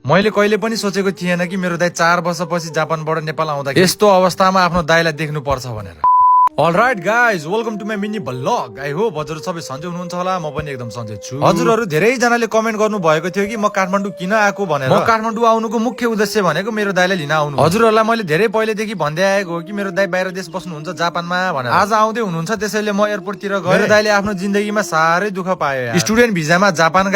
मैले कहिले पनि सोचेको थिएन कि मेरो दाइ 4 वर्षपछि जापानबाट नेपाल आउँदा यस्तो अवस्थामा आफ्नो दाइलाई देख्नु पर्छ भनेर। Alright guys, welcome to my mini blog. I hope हजुर सबै सन्चै हुनुहुन्छ होला। म पनि एकदम सन्चै छु। हजुरहरू धेरै जनाले कमेन्ट गर्नु भएको थियो कि म काठमाडौँ किन आएको भनेर। म काठमाडौँ आउनुको मुख्य उद्देश्य भनेको मेरो दाइलाई लिन आउनु। हजुरहरूलाई मैले धेरै पहिलेदेखि भन्दै आएको हो कि मेरो दाइ बाहिर देश बस्नुहुन्छ जापानमा भनेर। आज आउँदै हुनुहुन्छ, त्यसैले म एयरपोर्टतिर गएर मेरो दाइले आफ्नो जिन्दगीमा साह्रै दुःख पायो। स्टुडेन्ट भिजामा जापान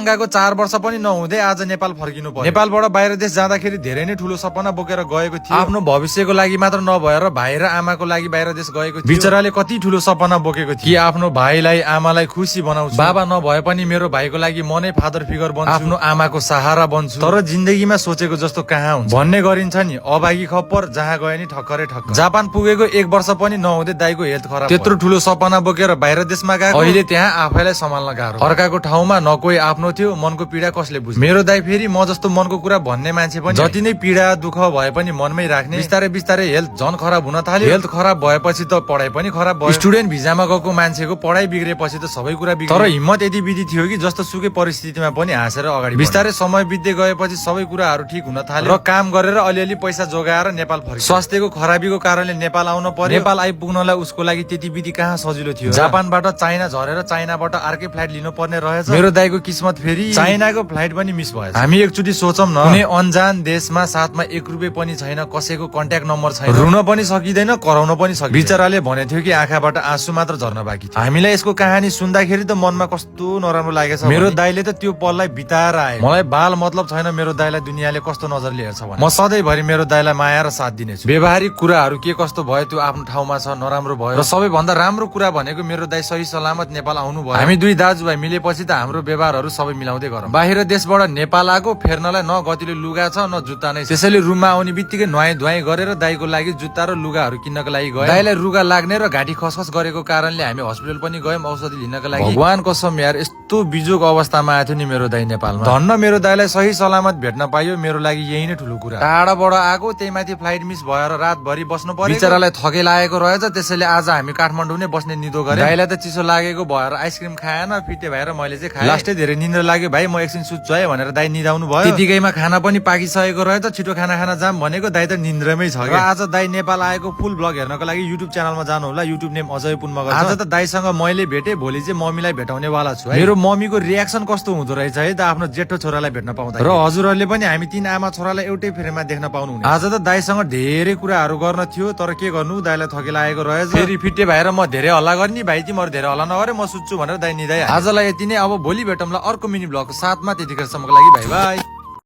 गएको 4 वर्ष पनि नहुँदै आज नेपाल फर्किनु पर्यो। नेपालबाट बाहिर देश जाँदाखेरि धेरै नै ठुलो सपना बोकेर गएको थियो। आफ्नो भविष्यको लागि मात्र नभएर भाइ र आमाको लागि बाहिर देश बिचराले कति ठुलो सपना बोकेको थियो कि आफ्नो भाइलाई आमालाई खुसी बनाउँछु, बाबा नभए पनि मेरो भाइको लागि म नै फादर फिगर बन्छु, आफ्नो आमाको सहारा बन्छु। तर जिन्दगीमा सोचेको जस्तो कहाँ हुन्छ भन्ने गरिन्छ नि, अभागी खप्पर जहाँ गए नि ठक्करै ठक्कर। जापान पुगेको 1 वर्ष पनि नहुँदै दाइको हेल्थ खराब। त्यत्रो ठुलो सपना बोकेर बाहिर देशमा गएको, अहिले त्यहाँ आफैलाई सम्हाल्न गाह्रो। अर्काको ठाउँमा न कोही आफ्नो थियो, मनको पीडा कसले बुझ्छ। मेरो दाइ फेरि म जस्तो मनको कुरा भन्ने मान्छे पनि, जति नै पीडा दुःख भए पनि मनमै राख्ने। बिस्तारै बिस्तारै हेल्थ झन खराब हुन थाल्यो। हेल्थ खराब भएपछि त पढाइ पनि खराब भयो। स्टुडेन्ट भिजामा गएको मान्छेको पढाइ बिग्रेपछि त सबै कुरा बिग्रियो। तर हिम्मत यति विधि थियो कि जस्तो सुकै परिस्थितिमा पनि हाँसेर अगाडि। बिस्तारै समय बित्दै गएपछि सबै कुराहरू ठिक हुन थाल्यो र काम गरेर अलिअलि पैसा जोगाएर नेपाल फर्क्यो। स्वास्थ्यको खराबीको कारणले नेपाल आउन पर्यो। नेपाल आइपुग्नलाई उसको लागि त्यति विधि कहाँ सजिलो थियो। जापानबाट चाइना झरेर चाइनाबाट अर्कै फ्लाइट लिनु पर्ने रहेछ। मेरो दाइको किस्मत फेरि चाइनाको फ्लाइट पनि मिस भएछ। हामी एकचोटि सोचौं न, कुनै अनजान देशमा साथमा 1 रुपैयाँ पनि छैन, कसैको कन्ट्याक्ट नम्बर छैन, रुन पनि सकिँदैन, कराउन पनि सकिँदैन। बिचराले भने थियो कि आँखाबाट आँसु मात्र झर्न बाँकी थियो। हामीलाई यसको कहानी सुन्दाखेरि त मनमा कस्तो नराम्रो लागेछ। मेरो दाइले त त्यो पललाई बिताएर आए। मलाई बाल मतलब छैन मेरो दाइलाई दुनियाँले कस्तो नजरले हेर्छ भने। म सधैँभरि मेरो दाइलाई माया र साथ दिनेछु। व्यवहारिक कुराहरू के कस्तो भयो त्यो आफ्नो ठाउँमा छ, नराम्रो भयो। र सबैभन्दा राम्रो कुरा भनेको मेरो दाइ सही सलामत नेपाल आउनु भयो। हामी दुई दाजुभाइ मिलेपछि त हाम्रो व्यवहारहरू सबै मिलाउँदै गरौँ। बाहिर देशबाट नेपाल आएको, फेर्नलाई न गतिलो लुगा छ न जुत्ता नै। त्यसैले रुममा आउने बित्तिकै नुहाई धुवाई गरेर दाइको लागि जुत्ता र लुगाहरू किन्नको लागि गए। दाइलाई रुगा लाग्ने र घाँटी खसखस गरेको कारणले हामी हस्पिटल पनि गयौं औषधि लिनका लागि। भगवान कसम यार, यस्तो बिजोग अवस्थामा आएको थियो नि मेरो दाइ नेपालमा। धन्न मेरो दाइलाई सही सलामत भेट्न पाइयो, मेरो लागि यही नै ठुलो कुरा। टाढाबाट आएको, त्यही माथि फ्लाइट मिस भएर रातभरि बस्नु पर्यो। बिचरालाई थके लागेको रहेछ, त्यसैले आज हामी काठमाडौँ नै बस्ने निदो गरे। दाइलाई त चिसो लागेको भएर आइसक्रिम खाएन, फिटे भएर मैले चाहिँ खाएँ। लास्टै धेरै निन्द्रा लाग्यो, भाइ म एकछिन सुत्छु है भनेर दाइ निदाउनु भयो। त्यतिकैमा खाना पनि पाकिसकेको रहेछ, छिटो खाना खान जाम भनेको दाइ त निन्द्रामै छ। र आज दाइ नेपाल आएको फुल ब्लग हेर्नको लागि युट्युब च्यानलमा जानु होला। युट्युब नेम अजय पुन मगर। आज त दाइसँग मैले भेटे, भोलि चाहिँ मम्मीलाई भेटाउने वाला छु है। मेरो मम्मीको रियाक्सन कस्तो हुँदो रहेछ है त आफ्नो जेठो छोरालाई भेट्न पाउँदा। र हजुरहरूले पनि हामी 3 आमा छोरालाई एउटै फ्रेममा देख्न पाउनु हुने। आज त दाइसँग धेरै कुराहरू गर्न थियो, तर के गर्नु, दाइलाई थके लागेको रहेछ। फेरि फिटे भएर म धेरै हल्ला गर्ने, भाइ तिमीहरू धेरै हल्ला नगरे, म सुत्छु भनेर दाइ निदाइ। आजलाई यति नै, अब भोलि भेटौँला अर्को मिनी ब्लगको साथमा। त्यतिखेरसम्मको लागि बाइ बाइ।